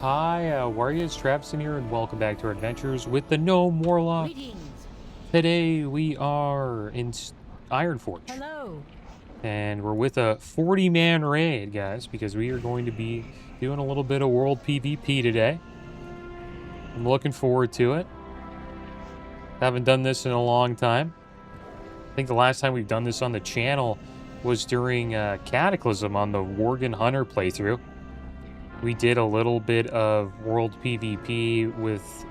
Hi, Warriors, Traviseen here, and welcome back to our adventures with the Gnome Warlock. Greetings. Today we are in Ironforge. Hello. And we're with a 40-man raid, guys, because we are going to be doing a little bit of world PvP today. I'm looking forward to it. Haven't done this in a long time. I think the last time we've done this on the channel was during Cataclysm on the Worgen Hunter playthrough. We did a little bit of world PvP with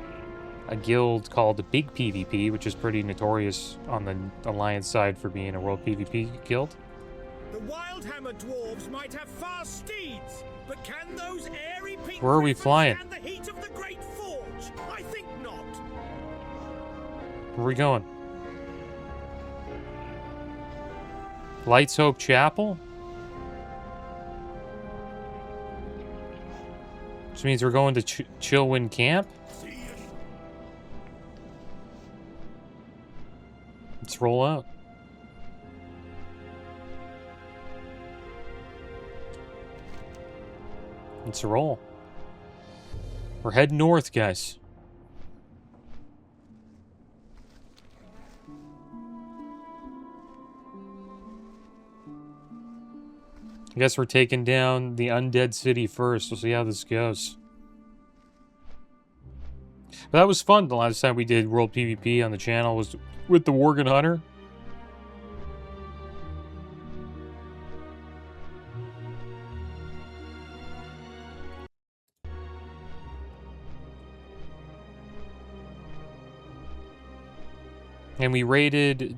a guild called the Big PvP, which is pretty notorious on the Alliance side for being a world PvP guild. The Wildhammer dwarves might have fast steeds, but can those airy pink Where are we griffins flying? stand the heat of the Great Forge? I think not. Where are we going? Lights Hope Chapel? Which means we're going to Chillwind Camp? Let's roll out. Let's roll. We're heading north, guys. I guess we're taking down the undead city first. We'll see how this goes. But that was fun. The last time we did world PvP on the channel was with the Worgen Hunter. And we raided...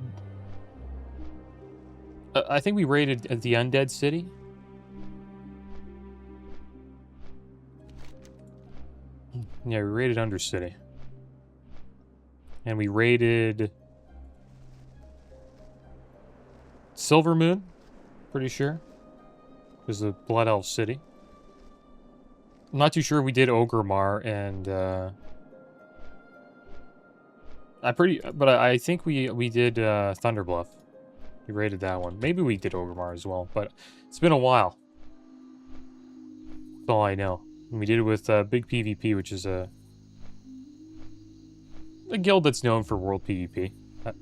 I think we raided the undead city. Yeah, we raided Undercity. And we raided Silvermoon, pretty sure. It was the Blood Elf City. I'm not too sure if we did Ogremar and I think we did Thunderbluff. We raided that one. Maybe we did Ogremar as well, but it's been a while. That's all I know. And we did it with Big PvP, which is a guild that's known for world PvP,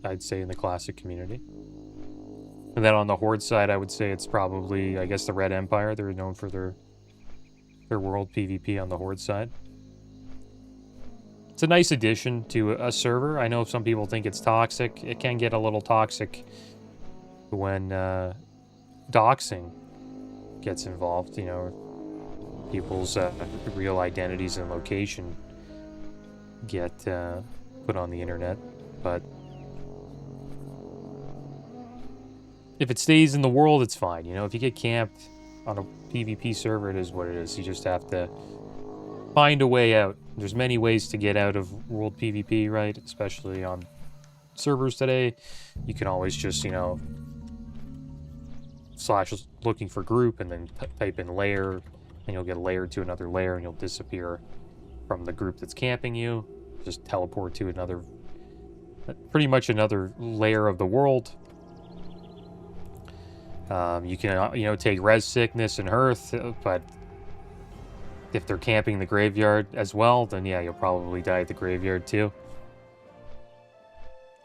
I'd say, in the classic community. And then on the Horde side, I would say it's probably, I guess, the Red Empire. They're known for their world PvP on the Horde side. It's a nice addition to a server. I know some people think it's toxic. It can get a little toxic when doxing gets involved, you know. People's real identities and location get put on the internet, but if it stays in the world, it's fine. You know, if you get camped on a PvP server, it is what it is. You just have to find a way out. There's many ways to get out of world PvP, right? Especially on servers today. You can always just, you know, slash looking for group and then type in layer, and you'll get layered to another layer, and you'll disappear from the group that's camping you. Just teleport to another, pretty much another layer of the world. You can, you know, take res sickness and hearth, but if they're camping the graveyard as well, then yeah, you'll probably die at the graveyard too.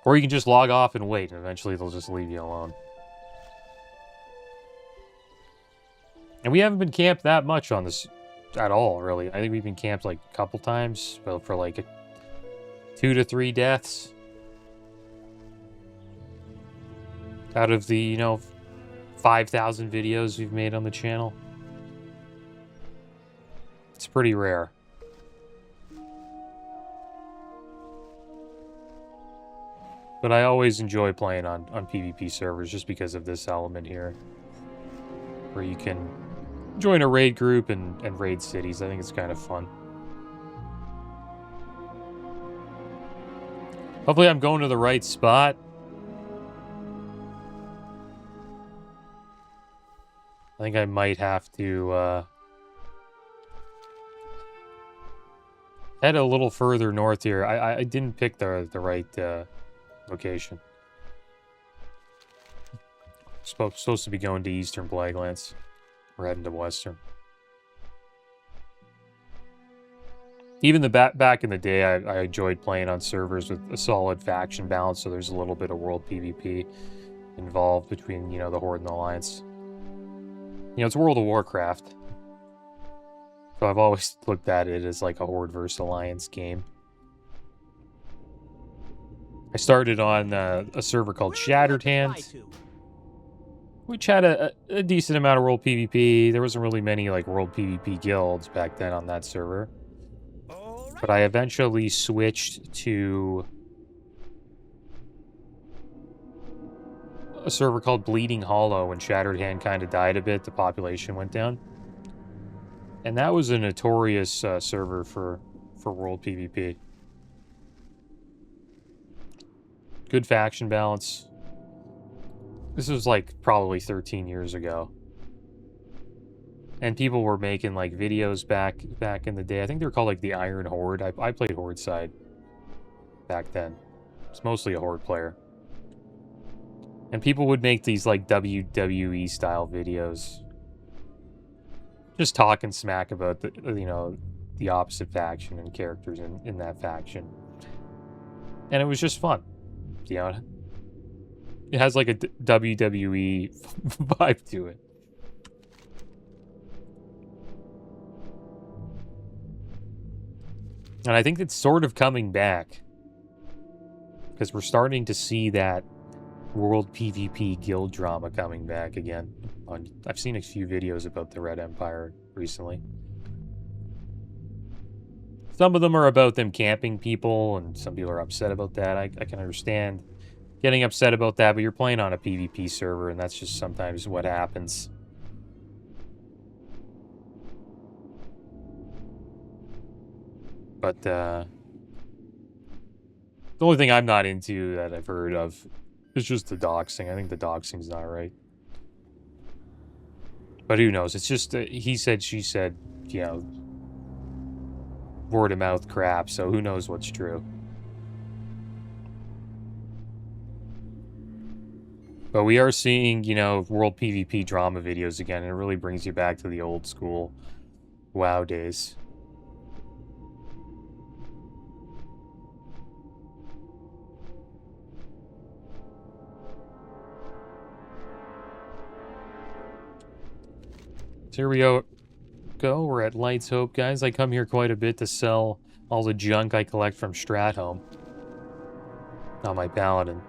Or you can just log off and wait, and eventually they'll just leave you alone. And we haven't been camped that much on this at all, really. I think we've been camped like a couple times, but for like 2 to 3 deaths. Out of the, you know, 5,000 videos we've made on the channel. It's pretty rare. But I always enjoy playing on PvP servers just because of this element here. Where you can join a raid group and raid cities. I think it's kind of fun. Hopefully I'm going to the right spot. I think I might have to head a little further north here. I didn't pick the right location. Supposed to be going to Eastern Blacklands. We're heading to Western. Even the back in the day, I enjoyed playing on servers with a solid faction balance, so there's a little bit of world PvP involved between, you know, the Horde and the Alliance. You know, it's World of Warcraft. So I've always looked at it as like a Horde versus Alliance game. I started on a server called Shattered Hands, which had a decent amount of world PvP. There wasn't really many like world PvP guilds back then on that server. But I eventually switched to a server called Bleeding Hollow. When Shattered Hand kind of died a bit, the population went down. And that was a notorious server for world PvP. Good faction balance. This was like probably 13 years ago. And people were making like videos back in the day. I think they were called like the Iron Horde. I played Horde side back then. It's mostly a Horde player. And people would make these like WWE style videos. Just talking smack about the, you know, the opposite faction and characters in that faction. And it was just fun. You know, it has like a WWE vibe to it. And I think it's sort of coming back. Because we're starting to see that world PvP guild drama coming back again. I've seen a few videos about the Red Empire recently. Some of them are about them camping people, and some people are upset about that. I can understand getting upset about that, but you're playing on a PvP server, and that's just sometimes what happens. But the only thing I'm not into that I've heard of is just the doxing. I think the doxing's not right. But who knows? It's just he said, she said, you know, word of mouth crap, so who knows what's true. But we are seeing, you know, world PvP drama videos again, and it really brings you back to the old school WoW days. So here we go. We're at Light's Hope, guys. I come here quite a bit to sell all the junk I collect from Stratholme on my Paladin.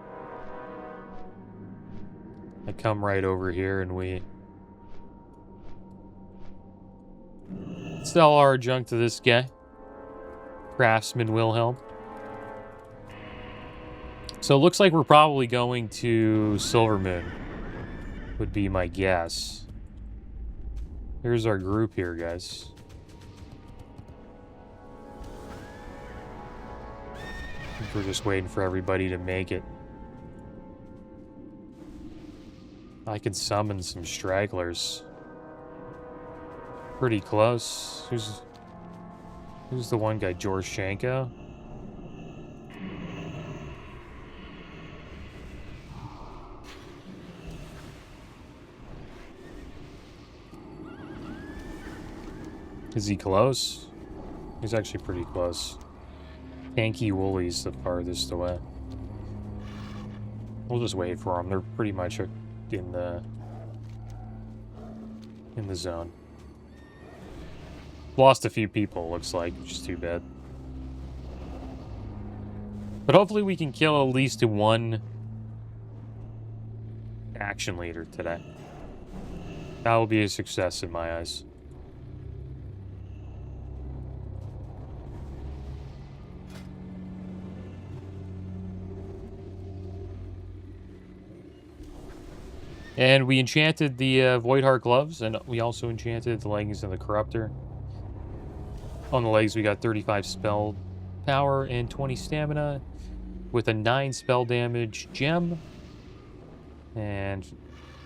I come right over here and we sell our junk to this guy, Craftsman Wilhelm. So it looks like we're probably going to Silvermoon, would be my guess. Here's our group here, guys. I think we're just waiting for everybody to make it. I can summon some stragglers. Pretty close. Who's the one guy? Jorshenko? Is he close? He's actually pretty close. Tanky Woolly's the farthest away. We'll just wait for them. They're pretty much in the zone. Lost a few people, looks like, which is too bad. But hopefully we can kill at least one action leader today. That will be a success in my eyes. And we enchanted the Voidheart gloves, and we also enchanted the leggings and the Corruptor. On the legs, we got 35 spell power and 20 stamina, with a 9 spell damage gem. And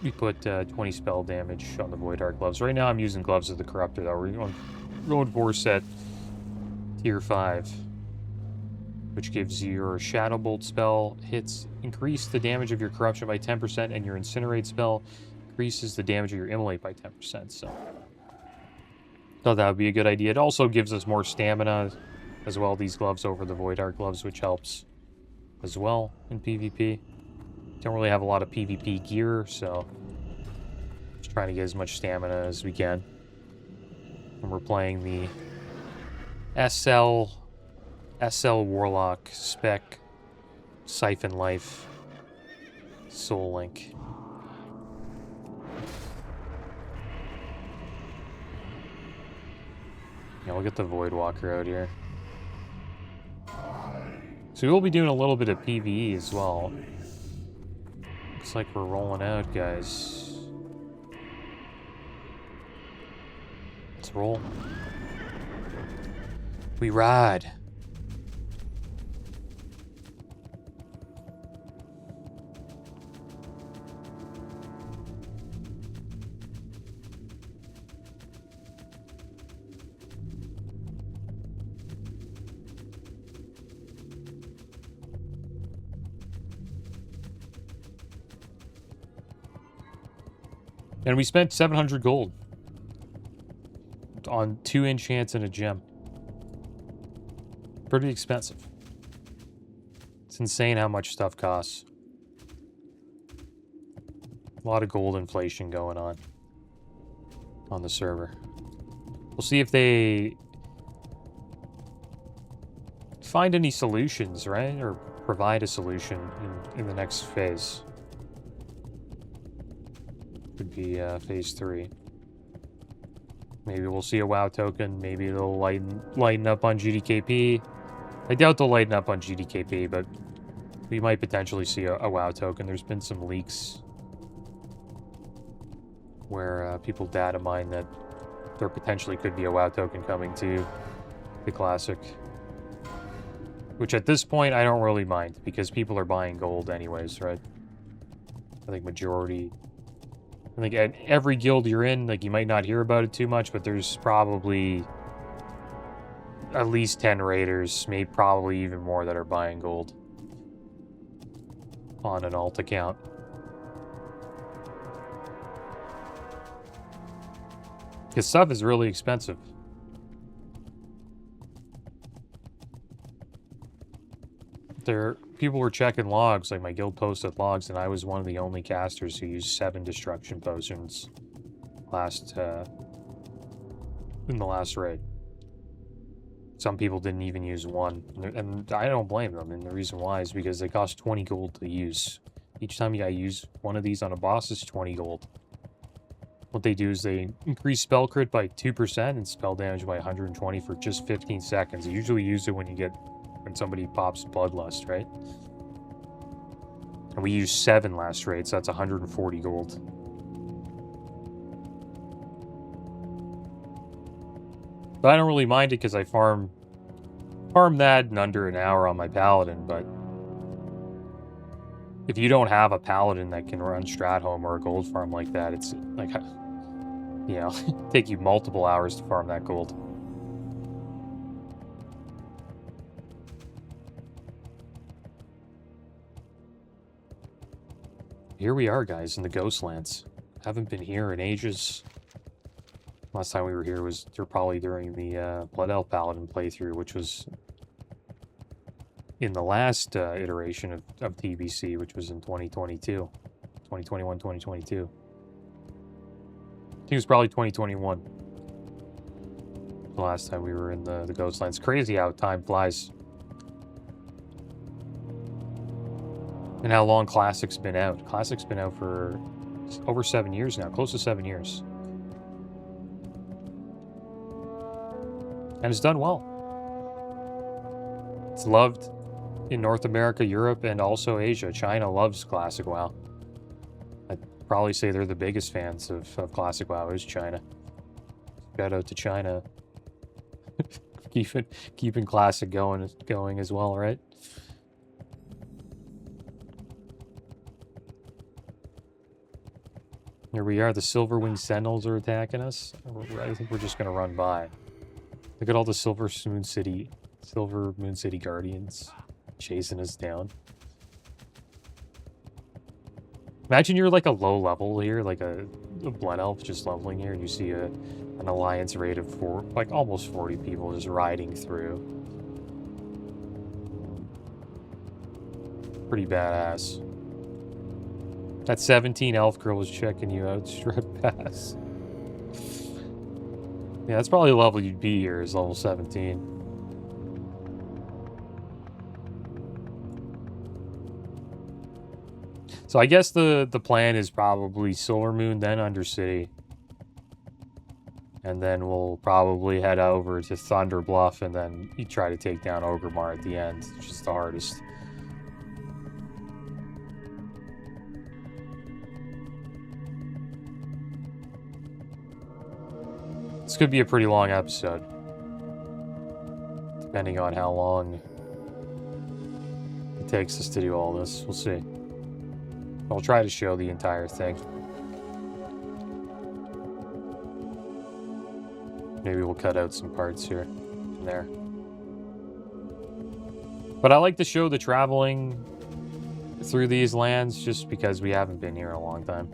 we put 20 spell damage on the Voidheart gloves. Right now, I'm using gloves of the Corruptor, though. We're going 4 set tier 5. Which gives your Shadow Bolt spell hits increase the damage of your Corruption by 10%, and your Incinerate spell increases the damage of your Immolate by 10%. So thought that would be a good idea. It also gives us more stamina as well, these gloves over the Void Art gloves, which helps as well in PvP. Don't really have a lot of PvP gear, so just trying to get as much stamina as we can. And we're playing the SL Warlock Spec Siphon Life Soul Link. Yeah, we'll get the Void Walker out here. So we will be doing a little bit of PvE as well. Looks like we're rolling out, guys. Let's roll. We ride. And we spent 700 gold on 2 enchants and a gem. Pretty expensive. It's insane how much stuff costs. A lot of gold inflation going on the server. We'll see if they find any solutions, right? Or provide a solution in the next phase. Could be phase 3. Maybe we'll see a WoW token. Maybe they'll lighten up on GDKP. I doubt they'll lighten up on GDKP, but we might potentially see a WoW token. There's been some leaks where people data mine that there potentially could be a WoW token coming to the Classic. Which at this point, I don't really mind, because people are buying gold anyways, right? I think majority... I think at every guild you're in, like, you might not hear about it too much, but there's probably at least 10 raiders, maybe probably even more, that are buying gold on an alt account. Because stuff is really expensive. People were checking logs, like my guild posted logs, and I was one of the only casters who used 7 destruction potions in the last raid. Some people didn't even use 1, and I don't blame them, and the reason why is because they cost 20 gold to use. Each time you use one of these on a boss is 20 gold. What they do is they increase spell crit by 2% and spell damage by 120 for just 15 seconds. You usually use it when somebody pops Bloodlust, right? And we used 7 last raid, so that's 140 gold. But I don't really mind it because I farm that in under an hour on my paladin, but if you don't have a paladin that can run Stratholme or a gold farm like that, it's like, you know, take you multiple hours to farm that gold. Here we are, guys, in the Ghostlands. Haven't been here in ages. Last time we were here was probably during the Blood Elf Paladin playthrough, which was in the last iteration of TBC, which was in 2022. 2021, 2022. I think it was probably 2021. The last time we were in the Ghostlands. Crazy how time flies. And how long Classic's been out. Classic's been out for over 7 years now. Close to 7 years. And it's done well. It's loved in North America, Europe, and also Asia. China loves Classic WoW. I'd probably say they're the biggest fans of Classic WoW is China. Shout out to China. keeping Classic going as well, right? Here we are. The Silverwing Sentinels are attacking us. I think we're just going to run by. Look at all the Silver Moon City Guardians chasing us down. Imagine you're like a low level here, like a Blood Elf just leveling here, and you see an Alliance raid of almost 40 people just riding through. Pretty badass. That 17 elf girl was checking you out, Strut Pass. Yeah, that's probably the level you'd be here, is level 17. So I guess the plan is probably Silvermoon, then Undercity. And then we'll probably head over to Thunder Bluff, and then you try to take down Orgrimmar at the end, which is the hardest. This could be a pretty long episode, depending on how long it takes us to do all this. We'll see. I'll try to show the entire thing. Maybe we'll cut out some parts here and there. But I like to show the traveling through these lands just because we haven't been here in a long time.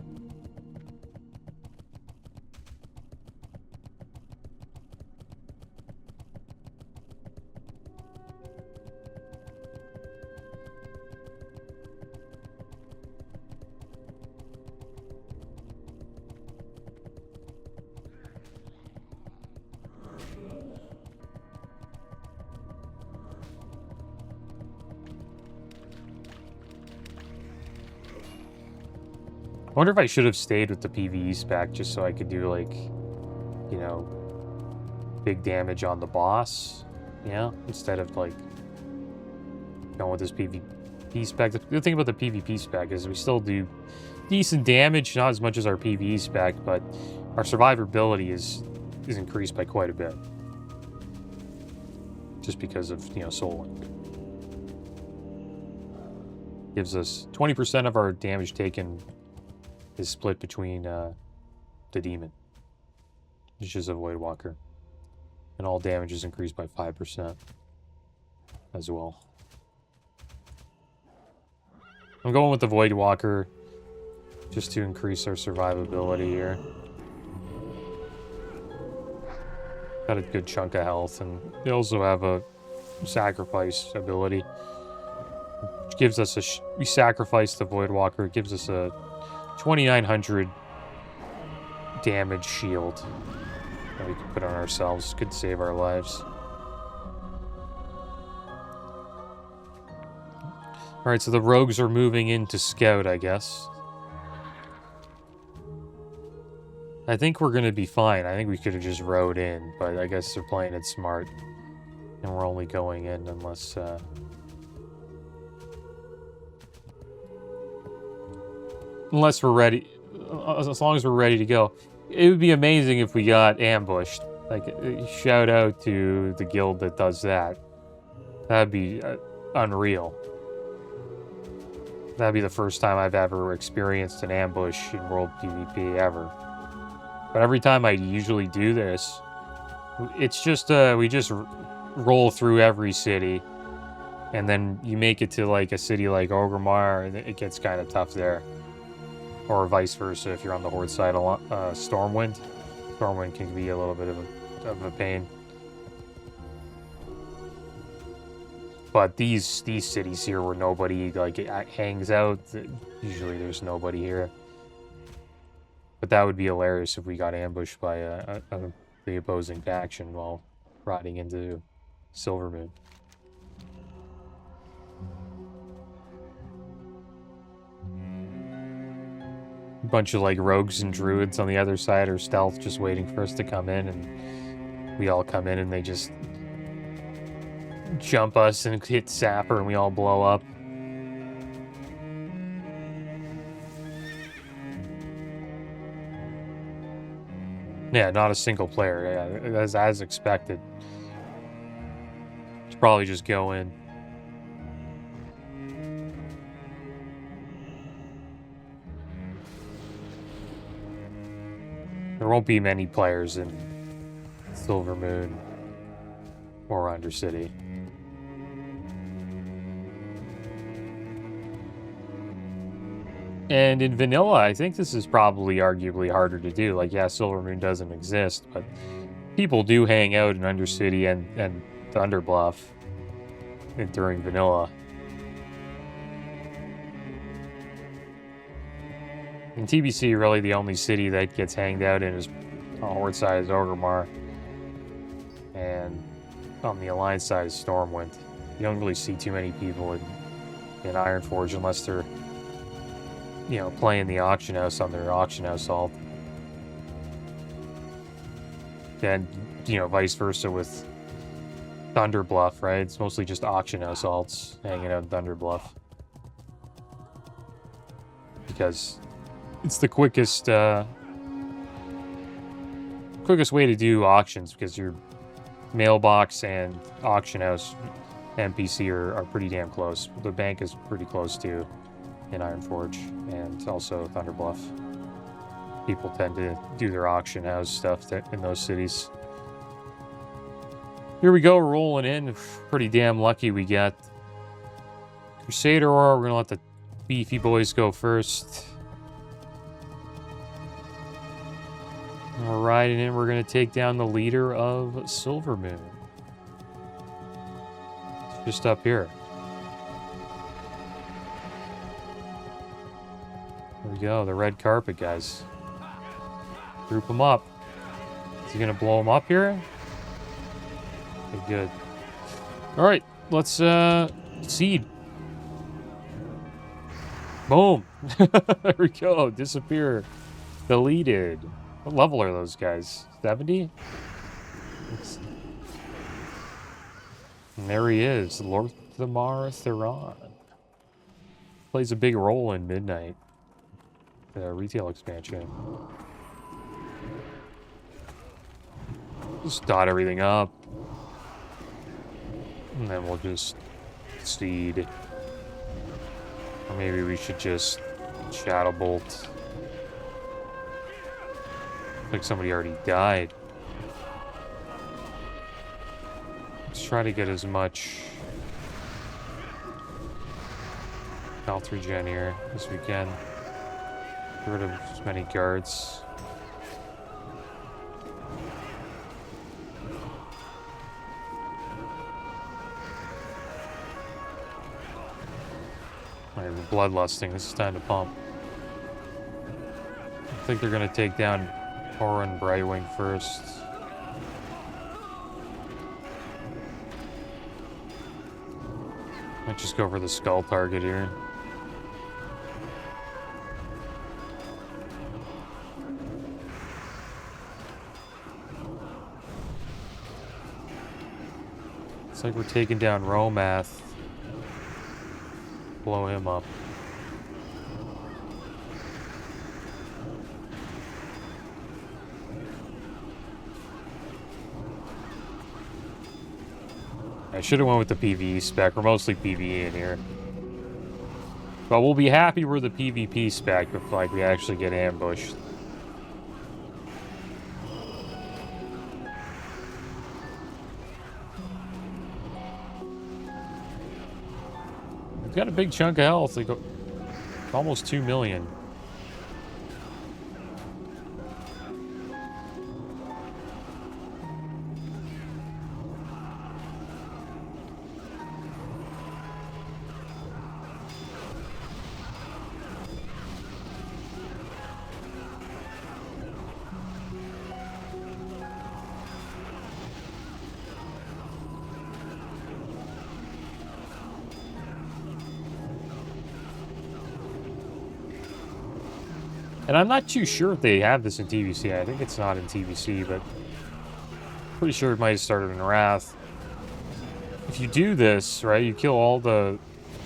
I wonder if I should have stayed with the PvE spec just so I could do, like, you know, big damage on the boss, yeah, instead of, like, going with this PvP spec. The good thing about the PvP spec is we still do decent damage, not as much as our PvE spec, but our survivability is increased by quite a bit. Just because of, you know, Soul Link. Gives us 20% of our damage taken is split between the demon, which is a Void Walker. And all damage is increased by 5% as well. I'm going with the Void Walker just to increase our survivability here. Got a good chunk of health, and they also have a sacrifice ability, which gives us a... we sacrifice the Void Walker, it gives us a 2,900 damage shield that we can put on ourselves. Could save our lives. Alright, so the rogues are moving into Scout, I guess. I think we're going to be fine. I think we could have just rode in, but I guess they're playing it smart. And we're only going in unless... unless we're ready, as long as we're ready to go. It would be amazing if we got ambushed. Like, shout out to the guild that does that. That'd be unreal. That'd be the first time I've ever experienced an ambush in World PvP ever. But every time I usually do this, it's just, we just roll through every city. And then you make it to, like, a city like Orgrimmar, and it gets kind of tough there. Or vice versa, if you're on the Horde side, Stormwind. Stormwind can be a little bit of a pain. But these cities here where nobody, like, hangs out, usually there's nobody here. But that would be hilarious if we got ambushed by the opposing faction while riding into Silvermoon. Bunch of, like, rogues and druids on the other side or stealth just waiting for us to come in, and we all come in and they just jump us and hit Sapper and we all blow up. Yeah, not a single player. Yeah, as expected. Should probably just go in. There won't be many players in Silvermoon or Undercity. And in vanilla, I think this is probably arguably harder to do. Like, yeah, Silvermoon doesn't exist, but people do hang out in Undercity and Thunderbluff during vanilla. In TBC, really the only city that gets hanged out in is on Horde side is Orgrimmar. And on the Alliance side is Stormwind. You don't really see too many people in Ironforge unless they're, you know, playing the auction house on their auction house alt. And, you know, vice versa with Thunderbluff, right? It's mostly just auction house alts hanging out in Thunderbluff. Because it's the quickest way to do auctions, because your mailbox and auction house NPC are pretty damn close. The bank is pretty close too in Ironforge and also Thunderbluff. People tend to do their auction house stuff in those cities. Here we go, rolling in. Pretty damn lucky we got Crusader Aura. We're gonna let the beefy boys go first. All right, and then we're gonna take down the leader of Silvermoon. It's just up here. There we go, the red carpet, guys. Group them up. Is he gonna blow them up here? Okay, good. All right, let's seed. Boom. There we go. Disappear. Deleted. What level are those guys? 70? And there he is, Lorthamar Theron. Plays a big role in Midnight, the retail expansion. Just dot everything up. And then we'll just seed. Or maybe we should just Shadow Bolt. Like somebody already died. Let's try to get as much health regen here as we can. Get rid of as many guards. Alright, we're bloodlusting. This is time to pump. I think they're gonna take down Horan Brightwing first. Might just go for the skull target here. It's like we're taking down Romath. Blow him up. I should have went with the PvE spec. We're mostly PvE in here. But we'll be happy we're the PvP spec if like we actually get ambushed. We've got a big chunk of health. Like almost 2 million. And I'm not too sure if they have this in TBC. I think it's not in TBC, but pretty sure it might have started in Wrath. If you do this, right, you kill all the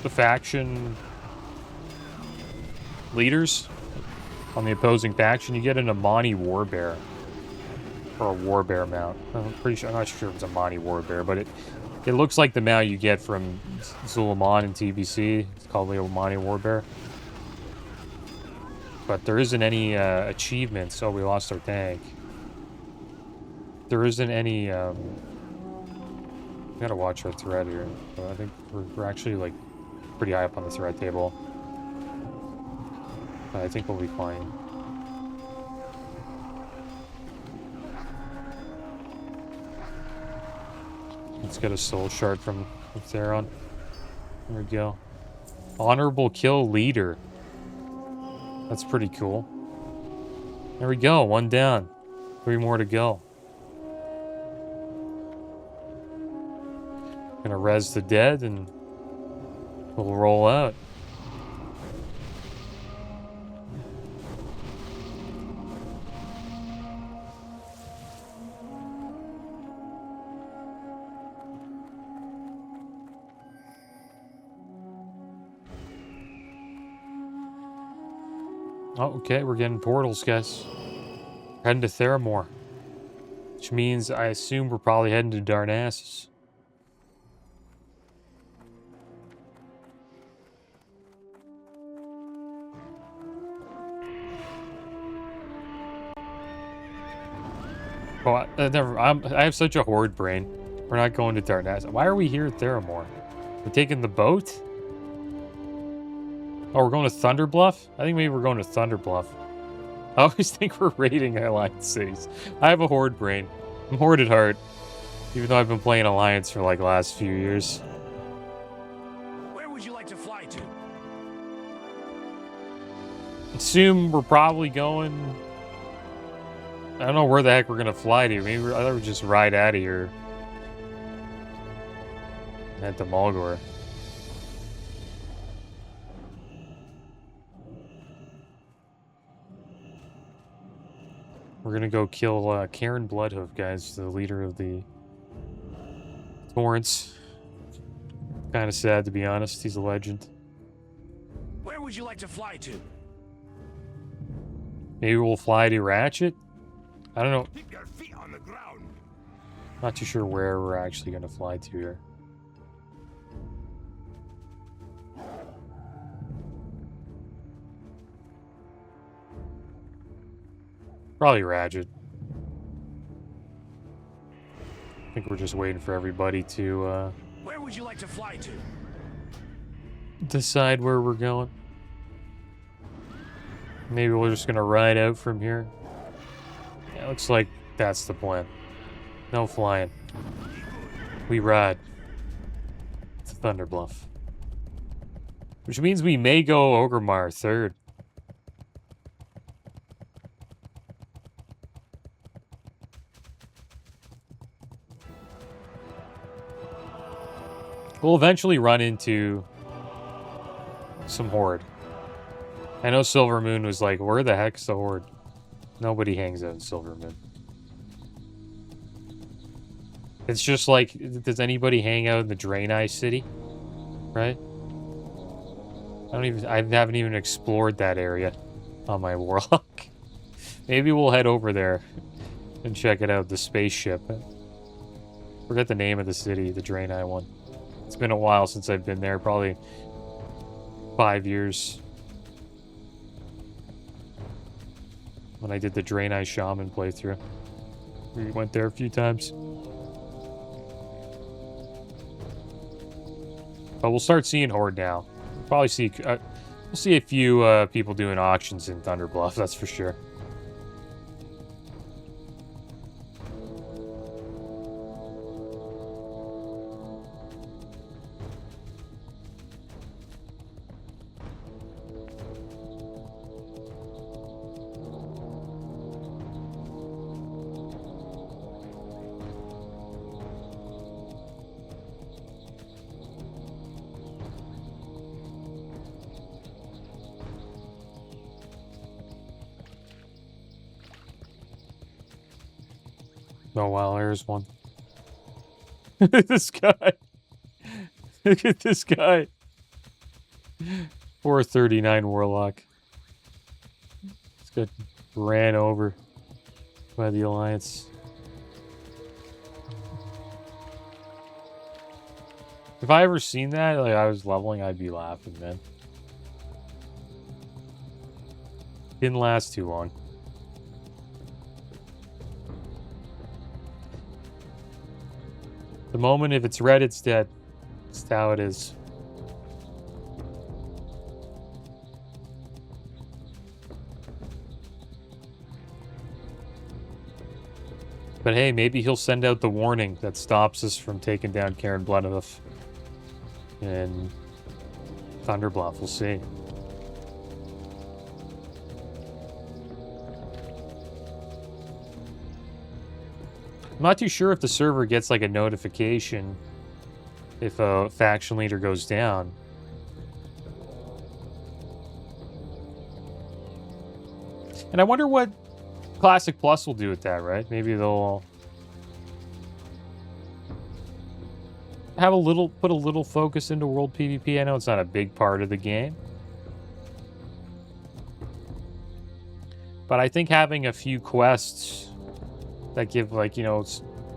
faction leaders on the opposing faction, you get an Amani Warbear. Or a Warbear mount. I'm not sure if it's a Amani Warbear, but it looks like the mount you get from Suleiman in TBC. It's called the Amani Warbear. But there isn't any achievements. Oh, we lost our tank. There isn't any... we gotta watch our threat here. I think we're actually, like, pretty high up on the threat table. But I think we'll be fine. Let's get a soul shard from Theron. There we go. Honorable kill leader. That's pretty cool. There we go. 1 down. 3 more to go. Gonna res the dead and we'll roll out. Oh, okay, we're getting portals, guys. Heading to Theramore. Which means I assume we're probably heading to Darnassus. Oh, I have such a horde brain. We're not going to Darnassus. Why are we here at Theramore? We're taking the boat? Oh, we're going to Thunderbluff? I think maybe we're going to Thunderbluff. I always think we're raiding Alliance cities. I have a horde brain. I'm horde at heart. Even though I've been playing Alliance for like the last few years. Where would you like to fly to? Assume we're probably going... I don't know where the heck we're going to fly to. Maybe I thought we'd just ride out of here. At the Mulgore. We're gonna go kill Karen Bloodhoof, guys, the leader of the Torrents. Kind of sad, to be honest. He's a legend. Where would you like to fly to? Maybe we'll fly to Ratchet? I don't know. Keep your feet on the ground. Not too sure where we're actually gonna fly to here. Probably Ratchet. I think we're just waiting for everybody to Where would you like to fly to? decide where we're going. Maybe we're just gonna ride out from here. Yeah, looks like that's the plan. No flying. We ride to Thunderbluff. Which means we may go Ogremar 3rd. We'll eventually run into some Horde. I know Silver Moon was like, where the heck's the Horde? Nobody hangs out in Silver Moon. It's just like, does anybody hang out in the Draenei City? Right? I haven't even explored that area on my Warlock. Maybe we'll head over there and check it out, the spaceship. Forget the name of the city, the Draenei one. It's been a while since I've been there, probably 5 years. When I did the Draenei Shaman playthrough. We went there a few times. But we'll start seeing Horde now. We'll probably see, we'll see a few people doing auctions in Thunderbluff, that's for sure. Oh wow, there's one. Look at this guy. Look at this guy. 439 Warlock. He's got ran over by the Alliance. If I ever seen that, like I was leveling, I'd be laughing, man. Didn't last too long. The moment if it's red, it's dead. That's how it is. But hey, maybe he'll send out the warning that stops us from taking down Karen Bloodhoof and Thunderbluff. We'll see. I'm not too sure if the server gets like a notification if a faction leader goes down. And I wonder what Classic Plus will do with that, right? Maybe they'll have put a little focus into world PvP. I know it's not a big part of the game, but I think having a few quests that give, like, you know,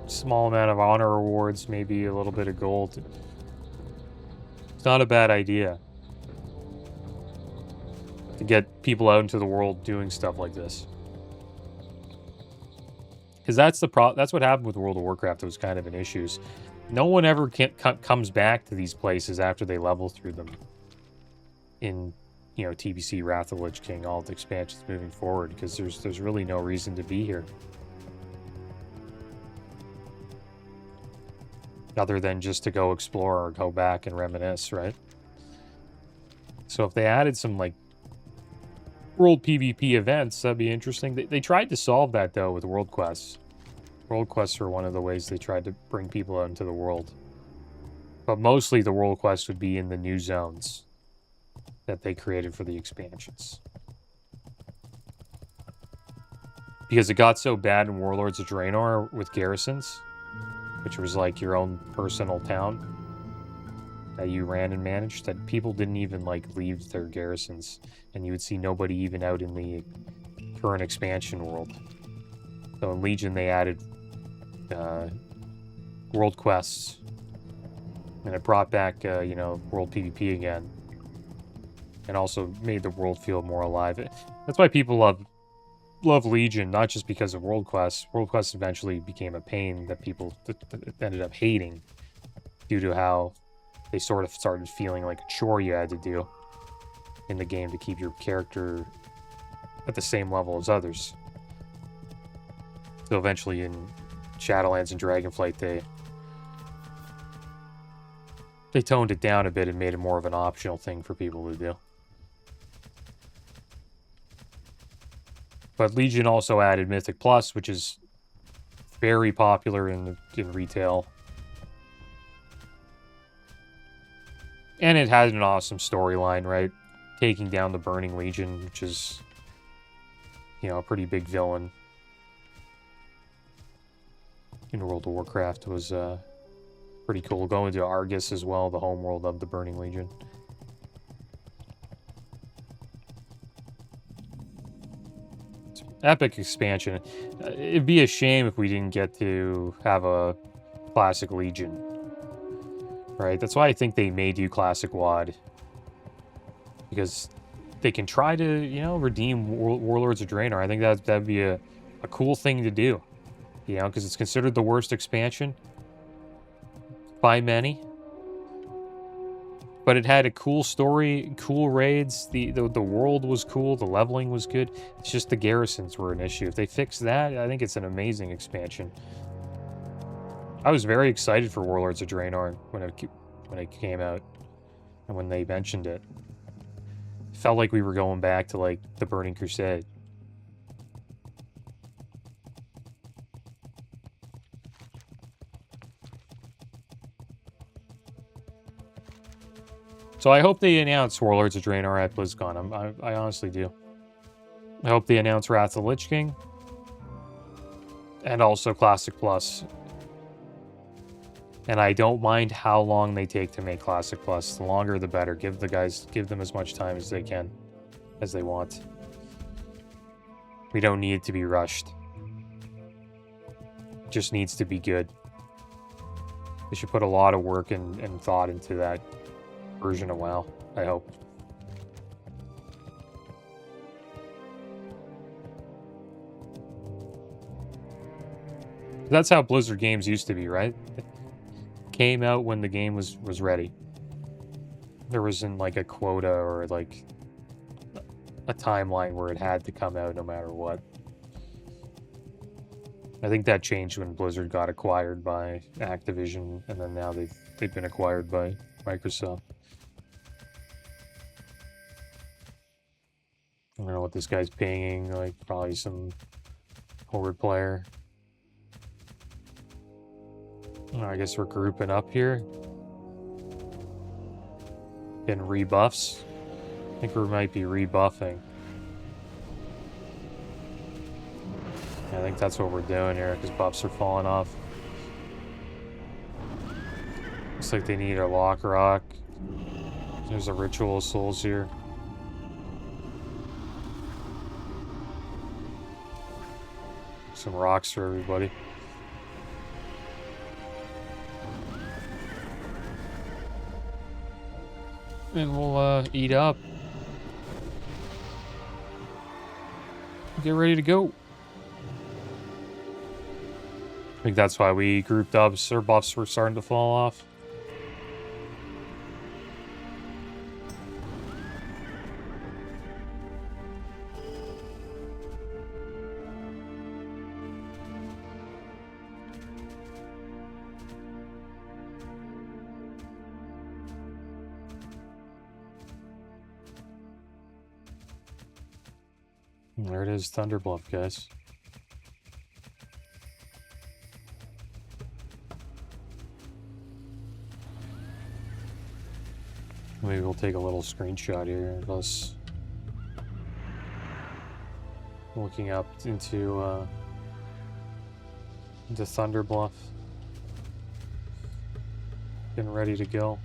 small amount of honor rewards, maybe a little bit of gold, it's not a bad idea to get people out into the world doing stuff like this. Because that's what happened with World of Warcraft. It was kind of an issue. No one ever comes back to these places after they level through them. In, you know, TBC, Wrath of the Lich King, all the expansions moving forward, because there's really no reason to be here. Other than just to go explore or go back and reminisce, right? So if they added some, like, world PvP events, that'd be interesting. They tried to solve that, though, with world quests. World quests are one of the ways they tried to bring people out into the world. But mostly the world quests would be in the new zones that they created for the expansions. Because it got so bad in Warlords of Draenor with garrisons, which was like your own personal town that you ran and managed, that people didn't even, like, leave their garrisons, and you would see nobody even out in the current expansion world. So in Legion they added world quests, and it brought back you know, world PvP again, and also made the world feel more alive. That's why people love Legion, not just because of world quests. World quests eventually became a pain that people ended up hating due to how they sort of started feeling like a chore you had to do in the game to keep your character at the same level as others. So eventually in Shadowlands and Dragonflight, they toned it down a bit and made it more of an optional thing for people to do. But Legion also added Mythic Plus, which is very popular in retail. And it had an awesome storyline, right? Taking down the Burning Legion, which is, you know, a pretty big villain in World of Warcraft, was pretty cool. Going to Argus as well, the homeworld of the Burning Legion. Epic expansion. It'd be a shame if we didn't get to have a Classic Legion. Right? That's why I think they may do Classic WoD. Because they can try to, you know, redeem Warlords of Draenor. I think that'd be a cool thing to do. You know, because it's considered the worst expansion by many. But it had a cool story, cool raids, the world was cool, the leveling was good. It's just the garrisons were an issue. If they fix that, I think it's an amazing expansion. I was very excited for Warlords of Draenor when it came out and when they mentioned it. It felt like we were going back to, like, the Burning Crusade. So I hope they announce Warlords of Draenor at BlizzCon. I honestly do. I hope they announce Wrath of the Lich King. And also Classic Plus. And I don't mind how long they take to make Classic Plus. The longer the better. Give them as much time as they can. As they want. We don't need it to be rushed. It just needs to be good. They should put a lot of work and thought into that version of WoW, I hope. That's how Blizzard games used to be, right? It came out when the game was ready. There wasn't, like, a quota or, like, a timeline where it had to come out no matter what. I think that changed when Blizzard got acquired by Activision, and then now they've been acquired by Microsoft. I don't know what this guy's pinging, like, probably some Horde player. I guess we're grouping up here. Getting rebuffs. I think we might be rebuffing. I think that's what we're doing here, because buffs are falling off. Looks like they need a lock rock. There's a ritual of souls here. Some rocks for everybody. And we'll eat up. Get ready to go. I think that's why we grouped up. So our buffs were starting to fall off. There it is, Thunderbluff, guys. Maybe we'll take a little screenshot here of us looking up into Thunderbluff. Getting ready to go.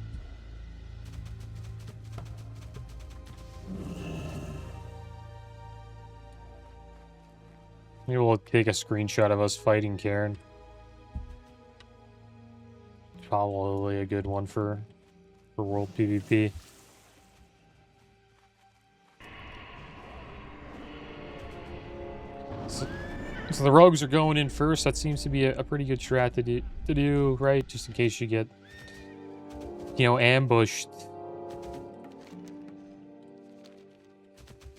Maybe we'll take a screenshot of us fighting Karen. Probably a good one for World PvP. So the rogues are going in first. That seems to be a pretty good strat to do, right? Just in case you get, you know, ambushed.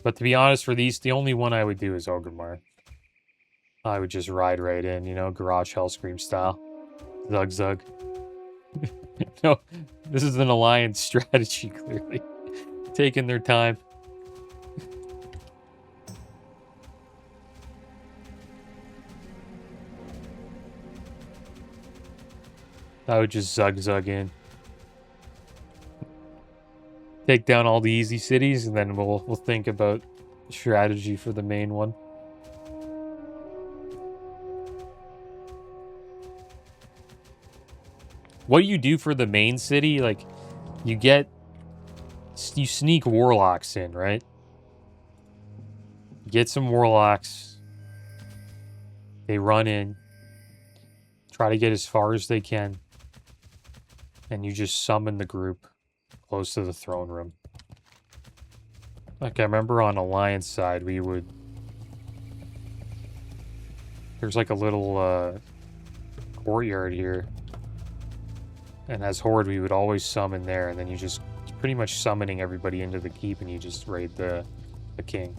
But to be honest, for these, the only one I would do is Orgrimmar. I would just ride right in, you know, Garage Hellscream style. Zug zug. No, this is an alliance strategy, clearly. Taking their time. I would just zug zug in. Take down all the easy cities, and then we'll think about strategy for the main one. What you do for the main city, like, you sneak warlocks in, right? Get some warlocks. They run in. Try to get as far as they can. And you just summon the group close to the throne room. Like, I remember on Alliance side, we would... There's like a little courtyard here. And as Horde, we would always summon there, and then you just pretty much summoning everybody into the keep, and you just raid the king.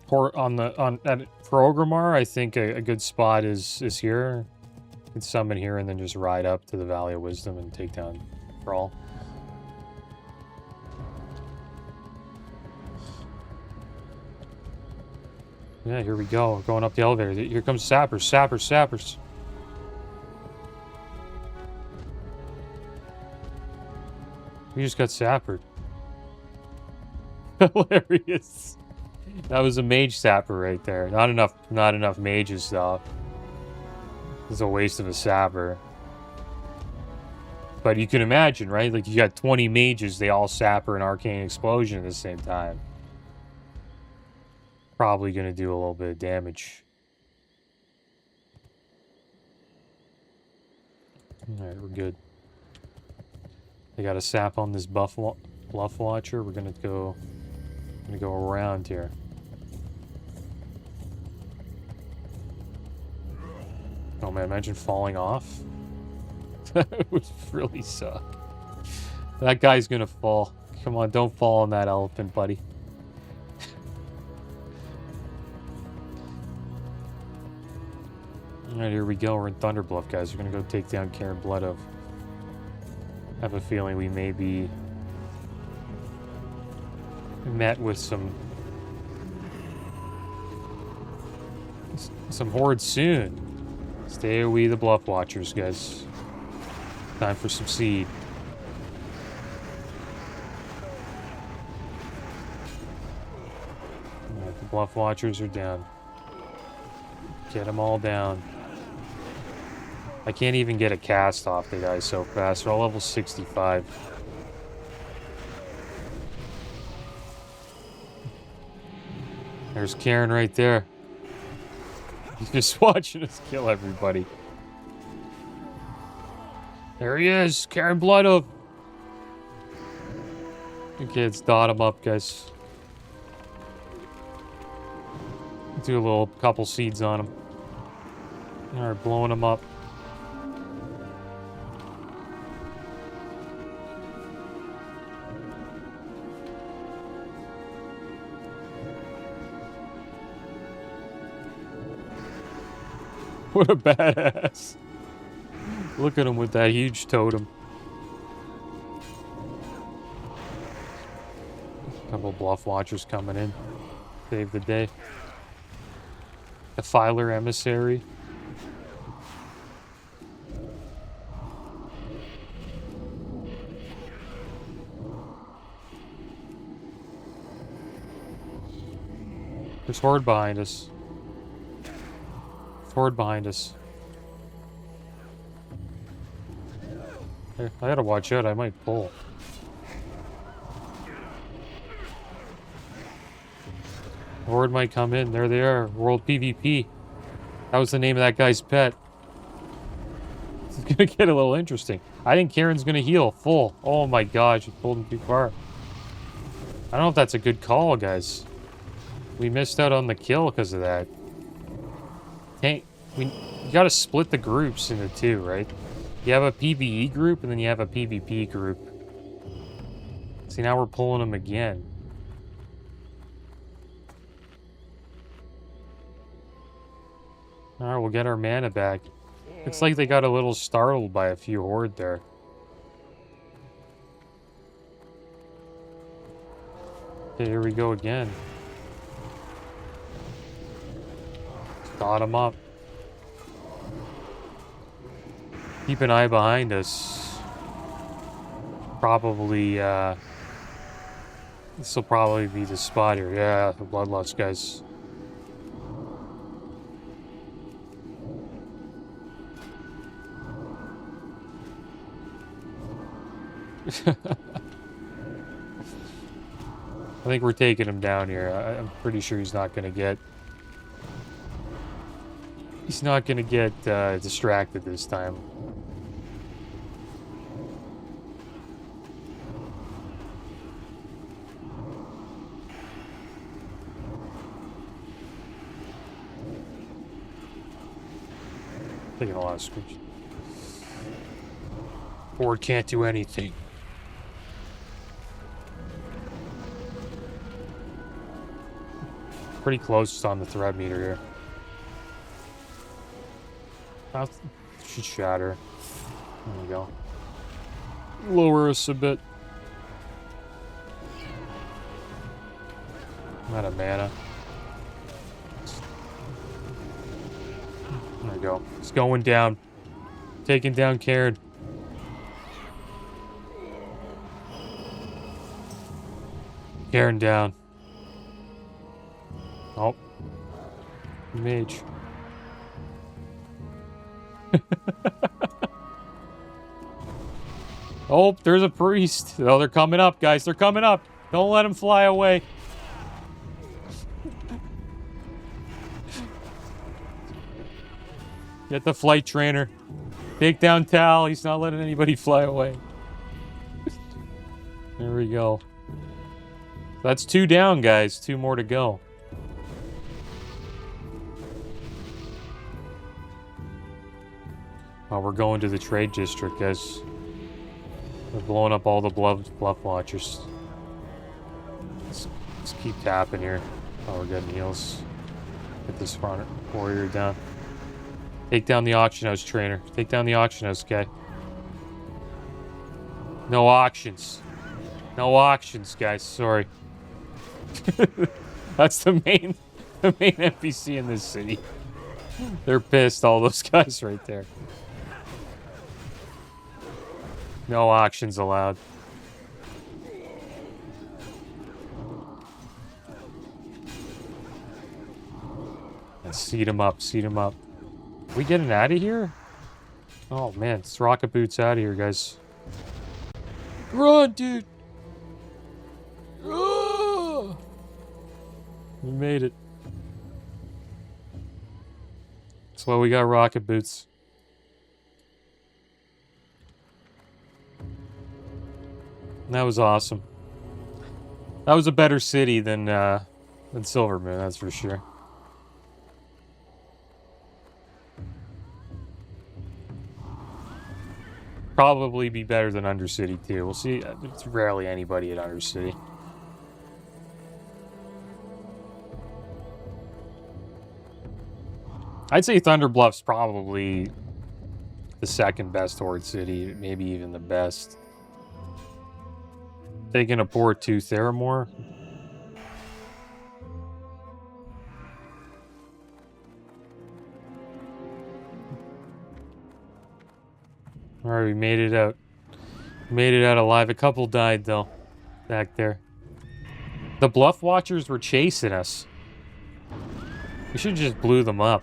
For Orgrimmar, I think a good spot is here. You can summon here and then just ride up to the Valley of Wisdom and take down Thrall. Yeah, here we go. We're going up the elevator. Here comes Sappers, Sappers, Sappers. We just got Sappered. Hilarious. That was a mage sapper right there. Not enough mages though. It's a waste of a sapper. But you can imagine, right? Like, you got 20 mages, they all sapper an arcane explosion at the same time. Probably gonna do a little bit of damage. Alright, we're good. They got a sap on this bluff watcher. We're gonna go around here. Oh man, imagine falling off. That would really suck. That guy's gonna fall. Come on, don't fall on that elephant, buddy. Alright, here we go. We're in Thunderbluff, guys. We're gonna go take down Karen Bloodove. I have a feeling we may be met with some hordes soon. Stay away the bluff watchers, guys. Time for some seed. Alright, the bluff watchers are down. Get them all down. I can't even get a cast off the guys so fast. They're all level 65. There's Karen right there. He's just watching us kill everybody. There he is, Karen Bloodhook. Okay, let's dot him up, guys. Do a little couple seeds on him. Alright, blowing him up. What a badass. Look at him with that huge totem. Couple bluff watchers coming in. Save the day. A filer emissary. There's horde behind us. Horde behind us. Hey, I gotta watch out, I might pull. Horde might come in. There they are. World PvP. That was the name of that guy's pet. It's gonna get a little interesting. I think Karen's gonna heal full. Oh my god, she pulled him too far. I don't know if that's a good call, guys. We missed out on the kill because of that. You gotta split the groups into two, right? You have a PvE group and then you have a PvP group. See, now we're pulling them again. Alright, we'll get our mana back. Looks like they got a little startled by a few horde there. Okay, here we go again. Dot them up. Keep an eye behind us. Probably, this will probably be the spot here. Yeah, the bloodlust, guys. I think we're taking him down here. I'm pretty sure he's not gonna get... He's not gonna get distracted this time. Taking a lot of screech. Horde can't do anything. Pretty close on the threat meter here. Should shatter. There we go. Lower us a bit. I'm out of mana. There we go. It's going down. Taking down Karen. Karen down. Oh. Mage. Oh, there's a priest. Oh, they're coming up, guys. They're coming up. Don't let them fly away. Get the flight trainer. Take down Tal. He's not letting anybody fly away. There we go. That's 2 down, guys. 2 more to go. Oh, we're going to the trade district, guys. We're blowing up all the bluff watchers. Let's keep tapping here. Oh, we're getting heals. Get this warrior down. Take down the auction house trainer. Take down the auction house guy. No auctions. No auctions, guys. Sorry. That's the main NPC in this city. They're pissed, all those guys right there. No auctions allowed. Let's seat him up, seat him up. We getting out of here? Oh man, it's rocket boots out of here, guys. Run, dude! Oh! We made it. That's why we got rocket boots. That was awesome. That was a better city than Silvermoon, that's for sure. Probably be better than Undercity too. We'll see. It's rarely anybody at Undercity. I'd say Thunderbluff's probably the second best Horde city, maybe even the best. Taking a port to Theramore. Alright, we made it out. Made it out alive. A couple died, though, back there. The Bluff Watchers were chasing us. We should have just blew them up.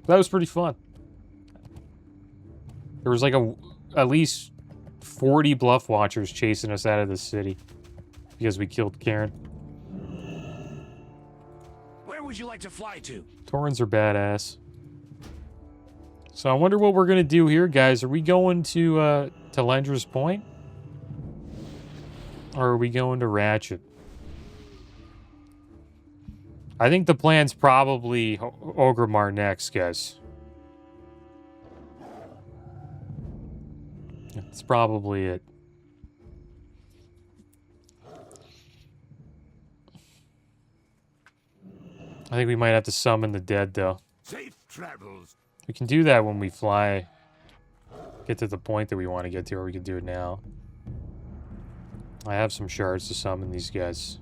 That was pretty fun. There was like at least 40 Bluff Watchers chasing us out of the city because we killed Karen. Where would you like to fly to? Taurens are badass. So I wonder what we're gonna do here, guys. Are we going to Lendra's Point? Or are we going to Ratchet? I think the plan's probably Orgrimmar next, guys. That's probably it. I think we might have to summon the dead, though. Safe travels. We can do that when we fly. Get to the point that we want to get to, or we can do it now. I have some shards to summon these guys.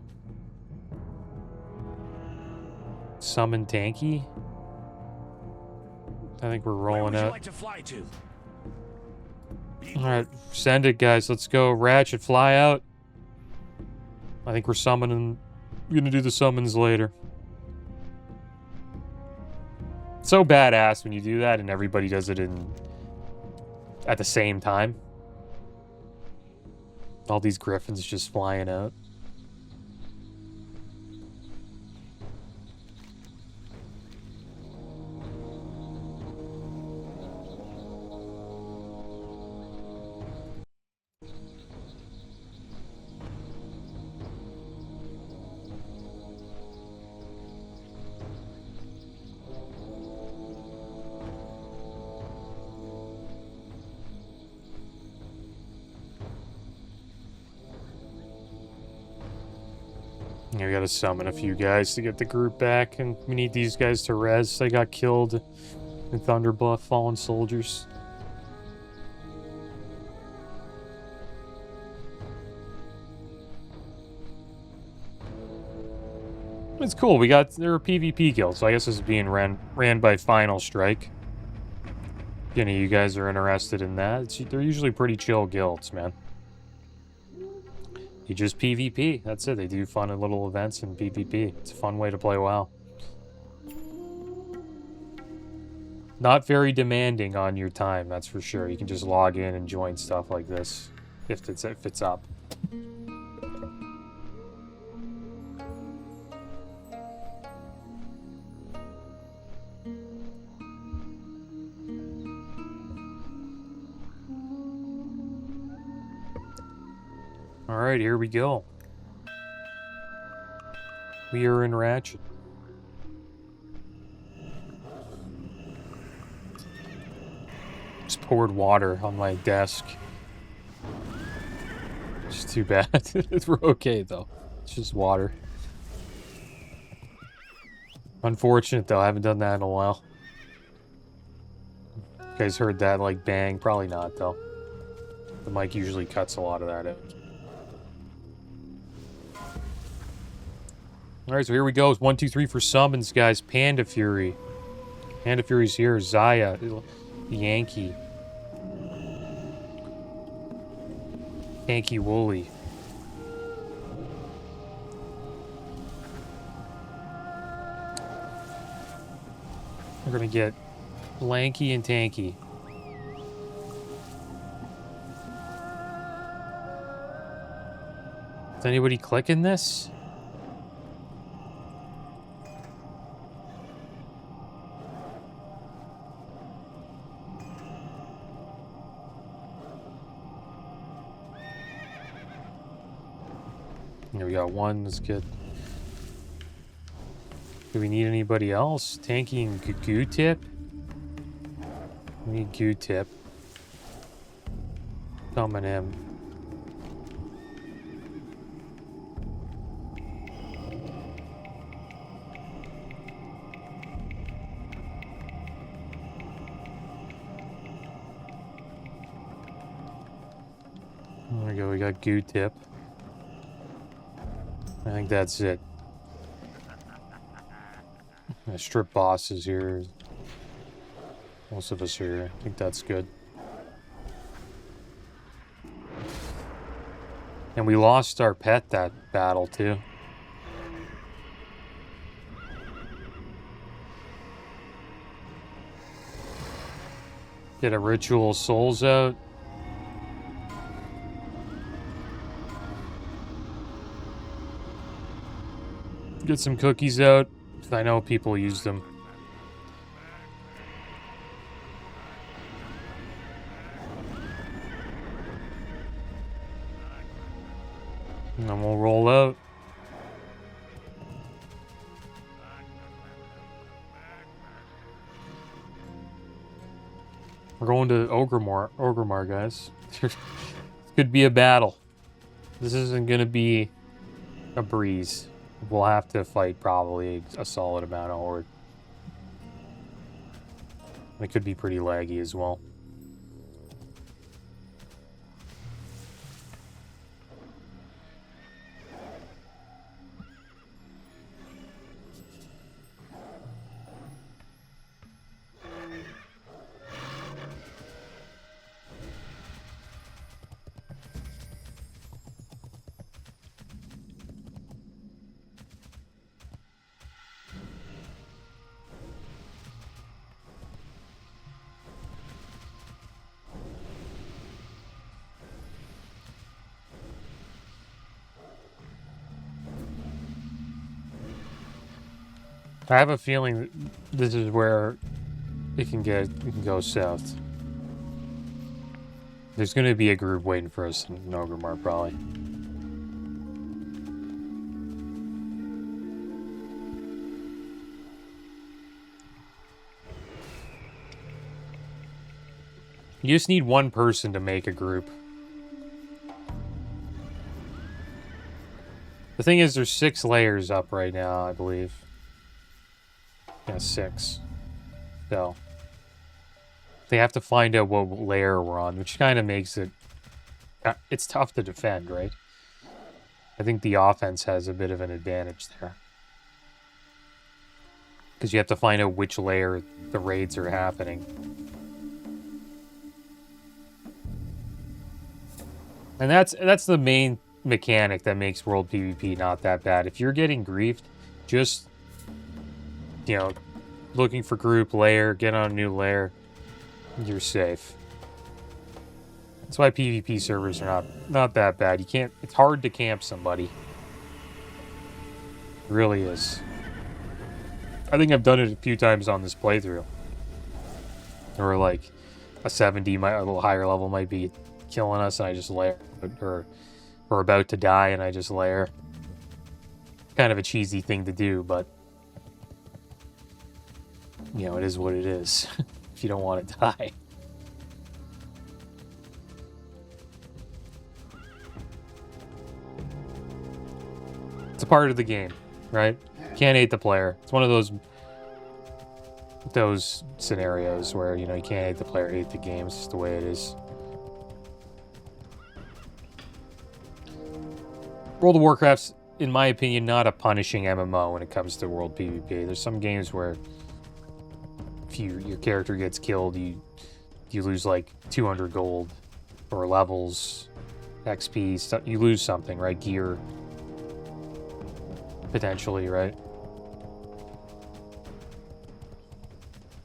Summon Tanky? I think we're rolling out. Like to fly to? Alright, send it, guys. Let's go. Ratchet, fly out. I think we're summoning. We're gonna do the summons later. So badass when you do that and everybody does it at the same time. All these griffins just flying out. Yeah, we gotta summon a few guys to get the group back, and we need these guys to res. They got killed in Thunderbluff, fallen soldiers. It's cool. There are PvP guilds, so I guess this is being ran by Final Strike. If any of you guys are interested in that, they're usually pretty chill guilds, man. You just PvP. That's it. They do fun little events in PvP. It's a fun way to play WoW. Not very demanding on your time, that's for sure. You can just log in and join stuff like this if it's up. Alright, here we go. We are in Ratchet. Just poured water on my desk. It's too bad. We're okay, though. It's just water. Unfortunate, though. I haven't done that in a while. You guys heard that, like, bang? Probably not, though. The mic usually cuts a lot of that out. Alright, so here we go. 1, 2, 3 for summons, guys. Panda Fury. Panda Fury's here. Zaya. Yankee. Yankee Wooly. We're gonna get Lanky and Tanky. Is anybody clicking this? Here we got one. That's good. Do we need anybody else? Tanky and Goo Tip? We need Goo Tip. Summon him. There we go, we got Goo Tip. I think that's it. Strip bosses here. Most of us here. I think that's good. And we lost our pet that battle too. Get a ritual souls out. Get some cookies out. I know people use them. And then we'll roll out. We're going to Orgrimmar, guys. This could be a battle. This isn't going to be a breeze. We'll have to fight probably a solid amount of horde. It could be pretty laggy as well. I have a feeling that this is where it can go south. There's going to be a group waiting for us in Orgrimmar, probably. You just need one person to make a group. The thing is, there's 6 layers up right now, I believe. Yeah, 6. So they have to find out what layer we're on, which kind of makes it... It's tough to defend, right? I think the offense has a bit of an advantage there. Because you have to find out which layer the raids are happening. And that's the main mechanic that makes World PvP not that bad. If you're getting griefed, just... you know, looking for group layer, get on a new layer, you're safe. That's why PvP servers are not that bad. You can't, it's hard to camp somebody. It really is. I think I've done it a few times on this playthrough. Or like a 70, a little higher level might be killing us and I just layer, or we're about to die and I just layer. Kind of a cheesy thing to do, but you know, it is what it is. If you don't want to die. It's a part of the game, right? Can't hate the player. It's one of those scenarios where, you know, you can't hate the player, hate the game. It's just the way it is. World of Warcraft's in my opinion, not a punishing MMO when it comes to world PvP. There's some games where if your character gets killed, you lose like 200 gold or levels, XP, you lose something, right? Gear, potentially, right?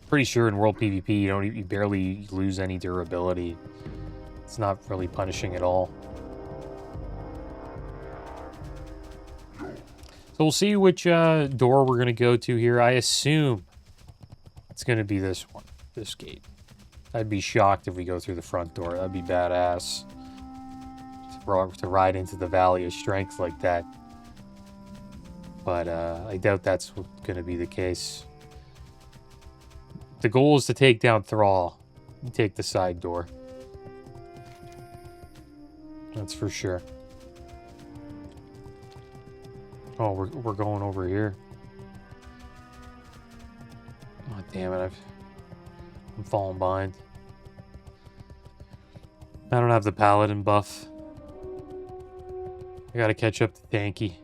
Pretty sure in world PvP you barely lose any durability. It's not really punishing at all. So we'll see which door we're gonna go to here. I assume it's gonna be this one, this gate. I'd be shocked if we go through the front door. That'd be badass to ride into the Valley of Strength like that. But I doubt that's gonna be the case. The goal is to take down Thrall. You take the side door. That's for sure. Oh, we're going over here. Oh, damn it. I'm falling behind. I don't have the Paladin buff. I gotta catch up to Tanky.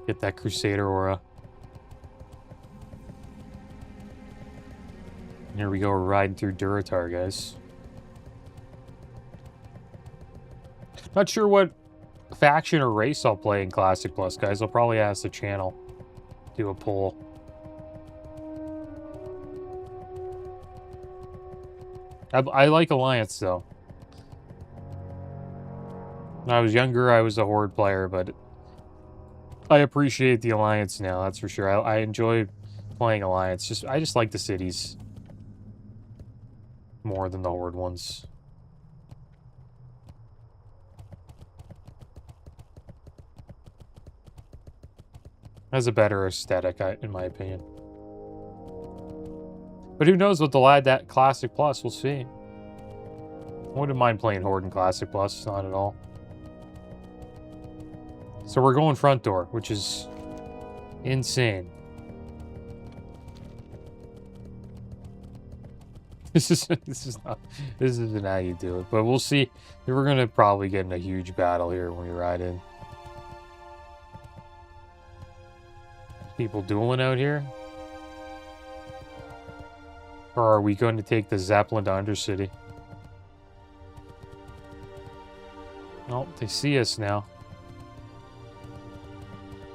Get that Crusader aura. Here we go, we're riding through Durotar, guys. Not sure what faction or race I'll play in Classic Plus, guys. I'll probably ask the channel. Do a poll. I like Alliance, though. When I was younger, I was a Horde player, but I appreciate the Alliance now, that's for sure. I enjoy playing Alliance. I just like the cities more than the Horde ones. Has a better aesthetic, in my opinion. But who knows what they'll add that Classic Plus, we'll see. I wouldn't mind playing Horde in Classic Plus, not at all. So we're going front door, which is insane. This isn't how you do it, but we'll see. We're gonna probably get in a huge battle here when we ride in. People dueling out here? Or are we going to take the Zeppelin to Undercity? Oh, they see us now.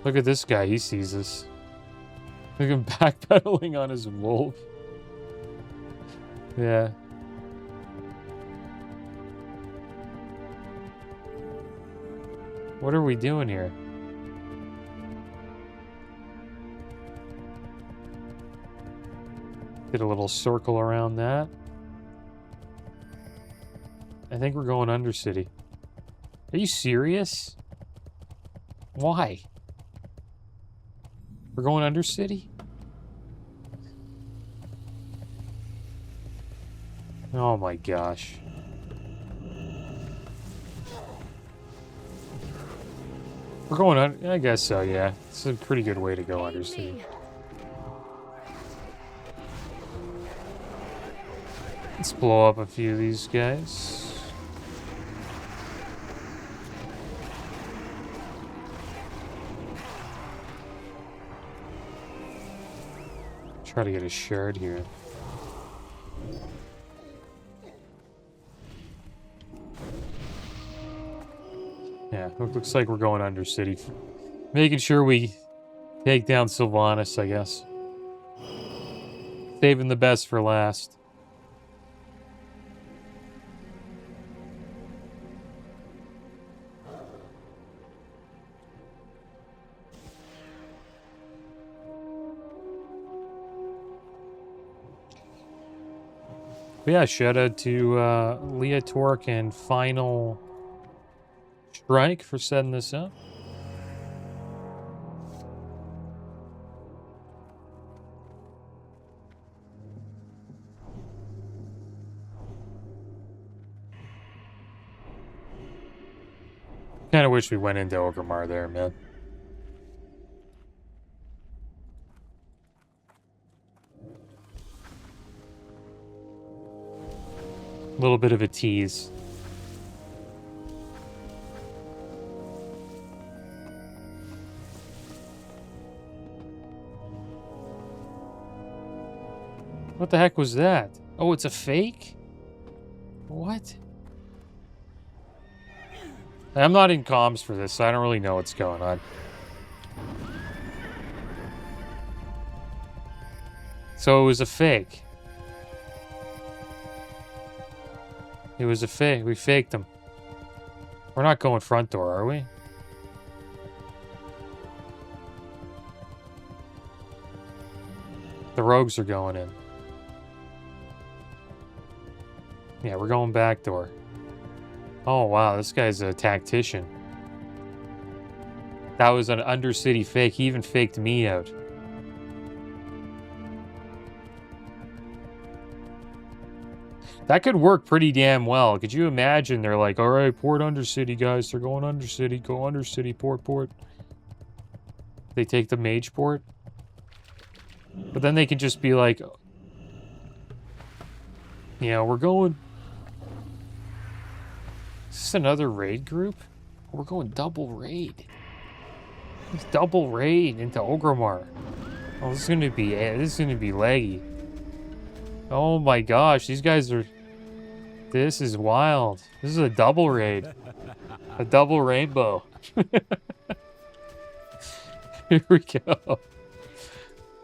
Look at this guy, he sees us. Look at him backpedaling on his wolf. Yeah. What are we doing here? Did a little circle around that. I think we're going Undercity. Are you serious? Why? We're going Undercity? Oh my gosh. We're going on, I guess so, yeah. It's a pretty good way to go Undercity. Let's blow up a few of these guys. Try to get a shard here. Yeah, looks like we're going Undercity. Making sure we take down Sylvanas, I guess. Saving the best for last. But yeah, shout out to Leah Torque and Final Strike for setting this up. Kind of wish we went into Orgrimmar there, man. A little bit of a tease. What the heck was that? Oh, it's a fake? What? I'm not in comms for this, so I don't really know what's going on. So it was a fake. It was a fake. We faked them. We're not going front door, are we? The rogues are going in. Yeah, we're going back door. Oh, wow. This guy's a tactician. That was an Undercity fake. He even faked me out. That could work pretty damn well. Could you imagine? They're like, all right, port Undercity, guys. They're going Undercity. Go Undercity. Port. They take the mage port. But then they can just be like, yeah, we're going... Is this another raid group? We're going double raid. It's double raid into Orgrimmar. Oh, this is gonna be laggy. Oh my gosh, these guys are... This is wild. This is a double raid. A double rainbow. Here we go.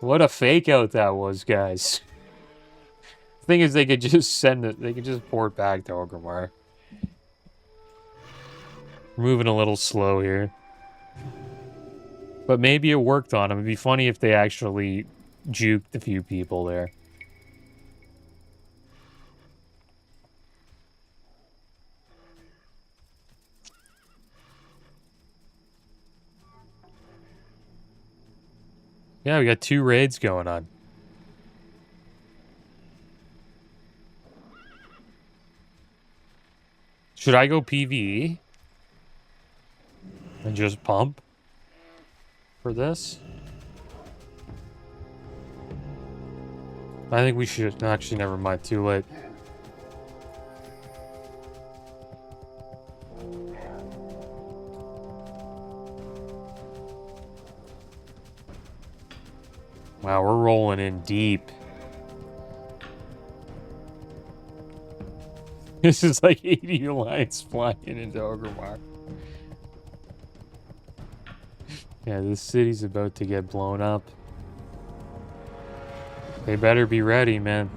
What a fake out that was, guys. The thing is, they could just send it. They could just port back to Orgrimmar. We're moving a little slow here. But maybe it worked on them. It'd be funny if they actually juked a few people there. Yeah, we got 2 raids going on. Should I go PvE? And just pump? For this? I think we should... Actually, never mind. Too late. Wow, we're rolling in deep. This is like 80 alliance flying into Orgrimmar. Yeah, this city's about to get blown up. They better be ready, man.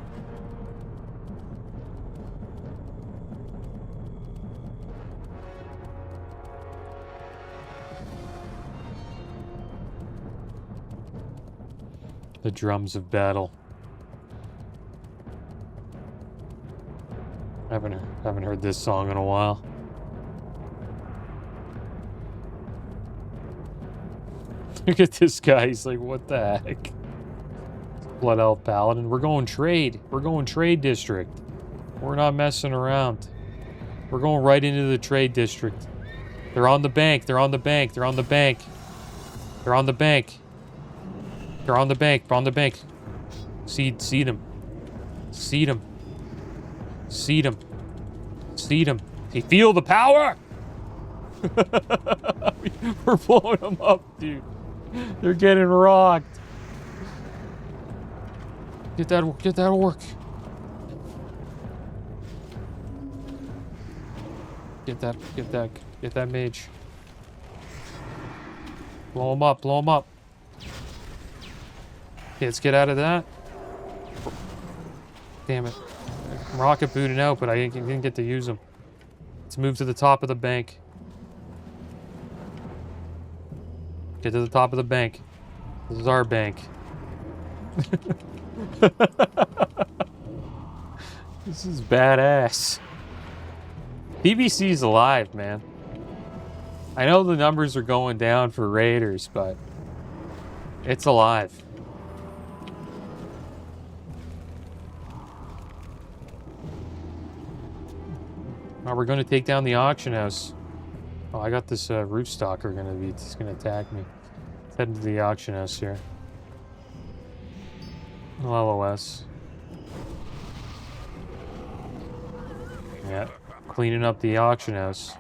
The drums of battle. Haven't heard this song in a while. Look at this guy. He's like, what the heck? Blood Elf Paladin. We're going trade. We're going trade district. We're not messing around. We're going right into the trade district. They're on the bank. They're on the bank. They're on the bank. They're on the bank. They're on the bank. They're on the bank. Seed them. Seed them. Seed them. Seed them. They feel the power! We're blowing them up, dude. They're getting rocked. Get that orc. Get that mage. Blow him up, blow him up. Okay, let's get out of that. Damn it. I'm rocket booting out, but I didn't get to use them. Let's move to the top of the bank. Get to the top of the bank. This is our bank. This is badass. TBC's alive, man. I know the numbers are going down for raiders, but it's alive. Oh, we're going to take down the auction house. Oh, I got this root stalker he's gonna attack me. Let's head into the auction house here. LOS. Yeah, cleaning up the auction house.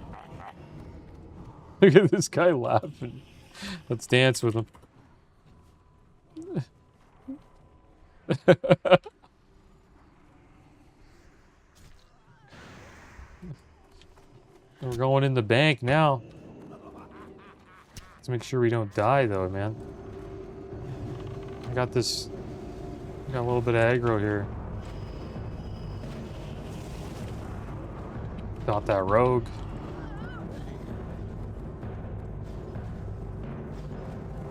Look at this guy laughing. Let's dance with him. We're going in the bank now. Let's make sure we don't die, though, man. I got this... I got a little bit of aggro here. Got that rogue.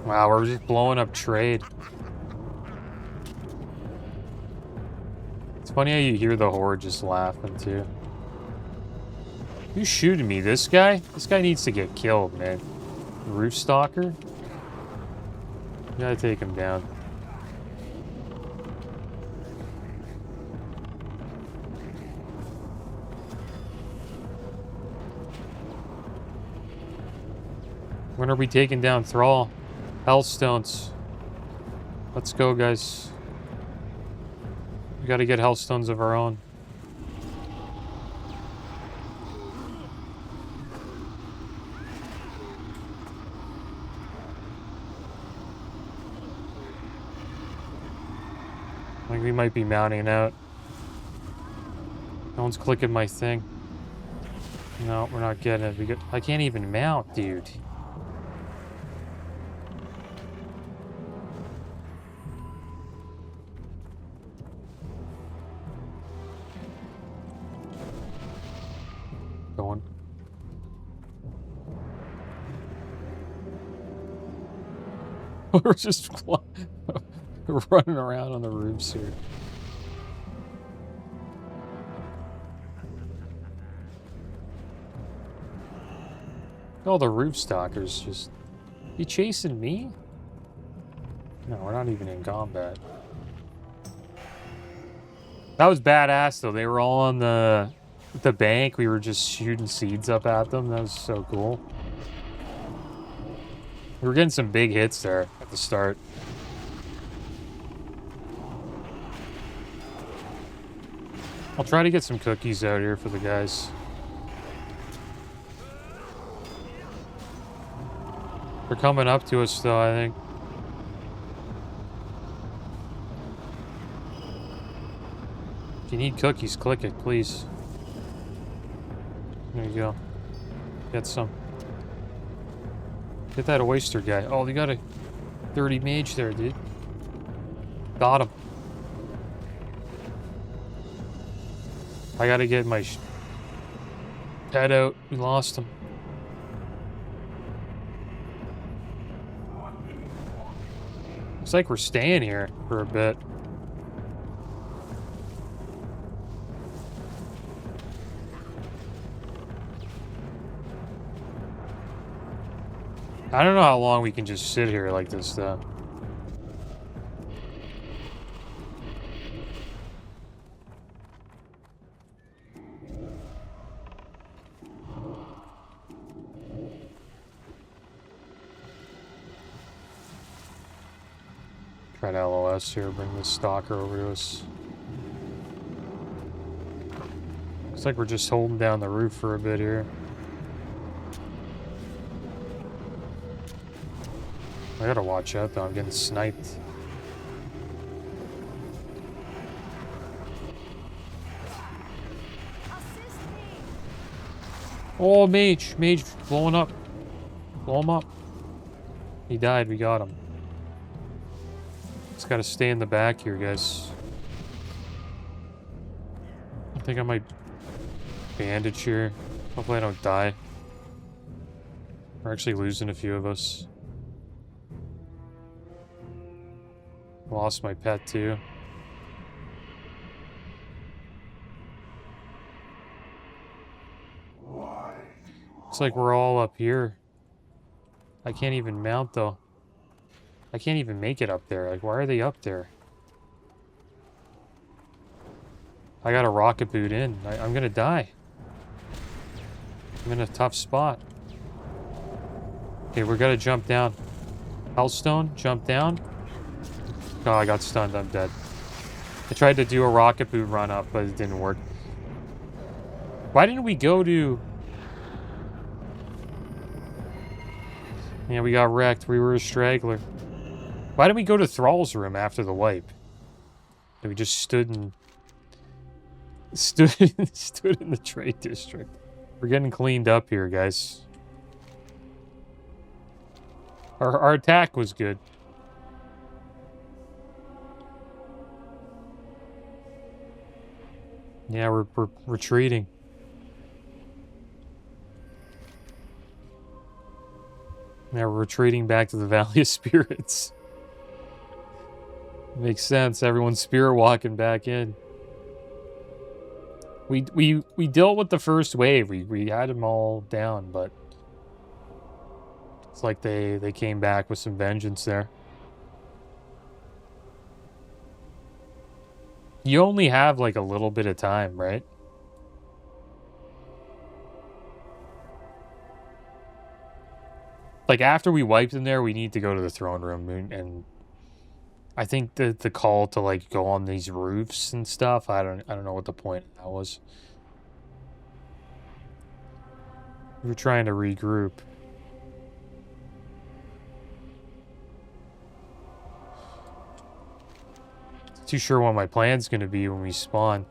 Wow, we're just blowing up trade. It's funny how you hear the horde just laughing, too. Who's shooting me? This guy? This guy needs to get killed, man. Roof stalker? You gotta take him down. When are we taking down Thrall? Hellstones. Let's go, guys. We gotta get Hellstones of our own. I think we might be mounting out. No one's clicking my thing. No, we're not getting it. I can't even mount, dude. Going. We're just running around on the roofs here. Oh, the roof stalkers just... You chasing me? No, we're not even in combat. That was badass, though. They were all on the bank. We were just shooting seeds up at them. That was so cool. We were getting some big hits there at the start. I'll try to get some cookies out here for the guys. They're coming up to us, though, I think. If you need cookies, click it, please. There you go. Get some. Get that oyster guy. Oh, they got a dirty mage there, dude. Got him. I gotta get my pet out. We lost him. Looks like we're staying here for a bit. I don't know how long we can just sit here like this, though. Try to LOS here, bring this stalker over to us. Looks like we're just holding down the roof for a bit here. I gotta watch out, though. I'm getting sniped. Oh, mage! Mage blowing up. Blow him up. He died. We got him. Just gotta stay in the back here, guys. I think I might bandage here. Hopefully I don't die. We're actually losing a few of us. Lost my pet, too. Looks like we're all up here. I can't even mount, though. I can't even make it up there. Like, why are they up there? I got a rocket boot in. I'm gonna die. I'm in a tough spot. Okay, we gotta jump down. Hellstone, jump down. Oh, I got stunned. I'm dead. I tried to do a rocket boot run up, but it didn't work. Why didn't we go to... Yeah, we got wrecked. We were a straggler. Why didn't we go to Thrall's room after the wipe? We just stood in... stood in the trade district. We're getting cleaned up here, guys. Our attack was good. Yeah, we're retreating. Yeah, we're retreating back to the Valley of Spirits. Makes sense. Everyone's spirit walking back in. We dealt with the first wave. We had them all down, but it's like they came back with some vengeance there. You only have like a little bit of time, right? Like after we wiped in there, we need to go to the throne room, and I think the call to like go on these roofs and stuff. I don't know what the point of that was. We were trying to regroup. Too sure what my plan's gonna be when we spawn.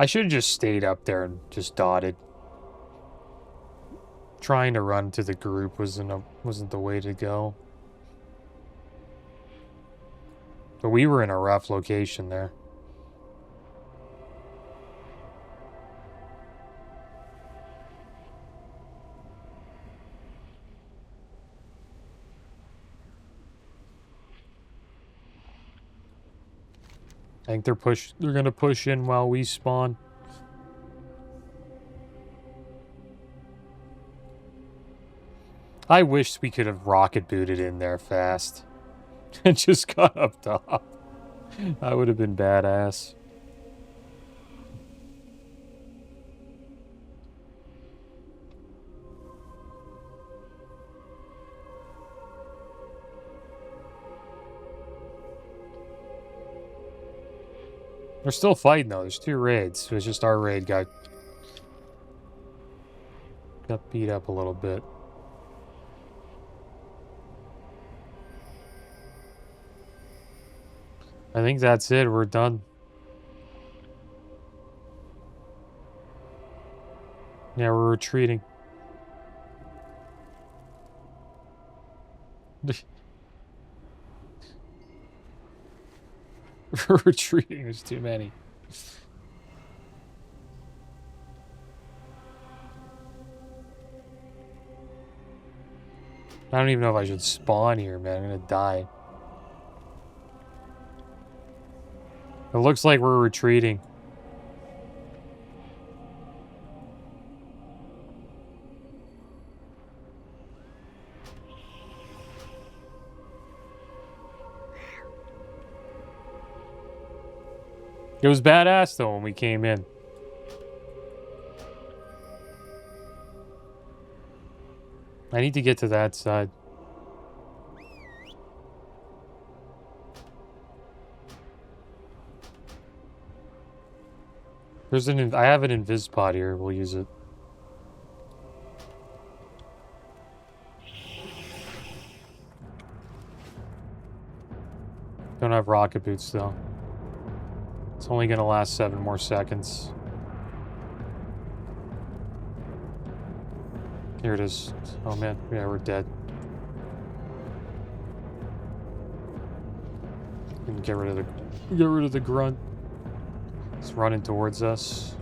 I should have just stayed up there and just dotted. Trying to run to the group wasn't the way to go. But we were in a rough location there. I think they're gonna push in while we spawn. I wish we could have rocket booted in there fast and just got up top. That would have been badass. We're still fighting though. There's 2 raids. It was just our raid got beat up a little bit. I think that's it. We're done. Yeah, we're retreating. We're retreating. There's too many. I don't even know if I should spawn here, man. I'm gonna die. It looks like we're retreating. It was badass though when we came in. I need to get to that side. I have an invis pod here. We'll use it. Don't have rocket boots though. It's only gonna last 7 more seconds. Here it is. Oh man, yeah, we're dead. And get rid of the grunt. It's running towards us.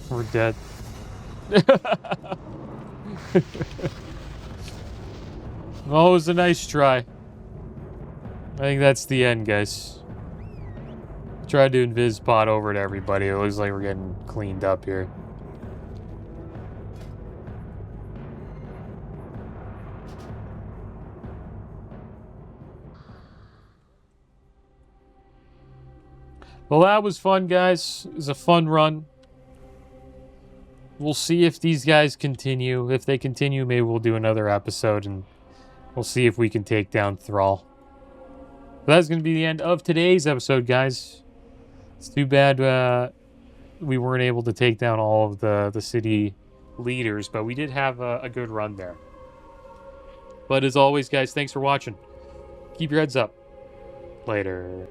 We're dead. Oh, it was a nice try. I think that's the end, guys. Tried to invis pot over to everybody. It looks like we're getting cleaned up here. Well, that was fun, guys. It was a fun run. We'll see if these guys continue. If they continue, maybe we'll do another episode and we'll see if we can take down Thrall. That's going to be the end of today's episode, guys. It's too bad we weren't able to take down all of the city leaders, but we did have a good run there. But as always, guys, thanks for watching. Keep your heads up. Later.